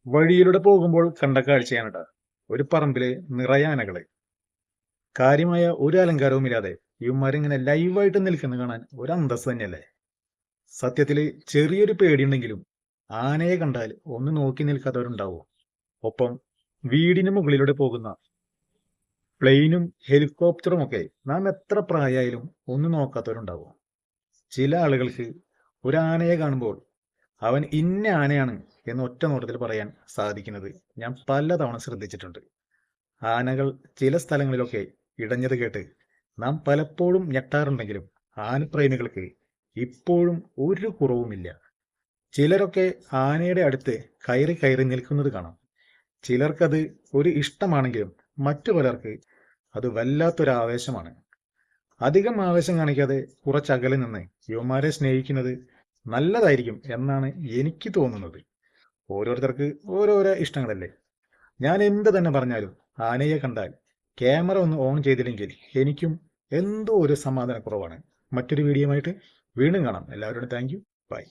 വഴിയിലൂടെ പോകുമ്പോൾ കണ്ട കാഴ്ചയാണ് ട്ടാ. ഒരു പറമ്പില് നിറയെ ആനകള്. കാര്യമായ ഒരു അലങ്കാരവുമില്ലാതെ ഇവന്മാരിങ്ങനെ ലൈവായിട്ട് നിൽക്കുന്ന കാണാൻ ഒരു അന്തസ് തന്നെയല്ലേ. സത്യത്തില് ചെറിയൊരു പേടിയുണ്ടെങ്കിലും ആനയെ കണ്ടാൽ ഒന്ന് നോക്കി നിൽക്കാത്തവരുണ്ടാവോ? ഒപ്പം വീടിന് മുകളിലൂടെ പോകുന്ന പ്ലെയിനും ഹെലികോപ്റ്ററും ഒക്കെ നാം എത്ര പ്രായമായാലും ഒന്ന് നോക്കാത്തവരുണ്ടാവും. ചില ആളുകൾക്ക് ഒരു ആനയെ കാണുമ്പോൾ അവൻ ഇന്ന ആനയാണ് എന്ന് ഒറ്റ നോട്ടത്തിൽ പറയാൻ സാധിക്കുന്നത് ഞാൻ പലതവണ ശ്രദ്ധിച്ചിട്ടുണ്ട്. ആനകൾ ചില സ്ഥലങ്ങളിലൊക്കെ ഇടഞ്ഞത് കേട്ട് നാം പലപ്പോഴും ഞെട്ടാറുണ്ടെങ്കിലും ആനപ്രേമികൾക്ക് ഇപ്പോഴും ഒരു കുറവുമില്ല. ചിലരൊക്കെ ആനയുടെ അടുത്ത് കയറി കയറി നിൽക്കുന്നത് കാണാം. ചിലർക്കത് ഒരു ഇഷ്ടമാണെങ്കിലും മറ്റു പലർക്ക് അത് വല്ലാത്തൊരു ആവേശമാണ്. അധികം ആവേശം കാണിക്കാതെ കുറച്ചകലെ നിന്ന് യുവമാരെ സ്നേഹിക്കുന്നത് നല്ലതായിരിക്കും എന്നാണ് എനിക്ക് തോന്നുന്നത്. ഓരോരുത്തർക്ക് ഓരോരോ ഇഷ്ടങ്ങളല്ലേ. ഞാൻ എന്ത് തന്നെ പറഞ്ഞാലും ആനയെ കണ്ടാൽ ക്യാമറ ഒന്ന് ഓൺ ചെയ്തില്ലെങ്കിൽ എനിക്കും എന്തോ ഒരു സമാധാനക്കുറവാണ്. മറ്റൊരു വീഡിയോയുമായിട്ട് വീണ്ടും കാണാം. എല്ലാവരോടും താങ്ക് യു. ബൈ.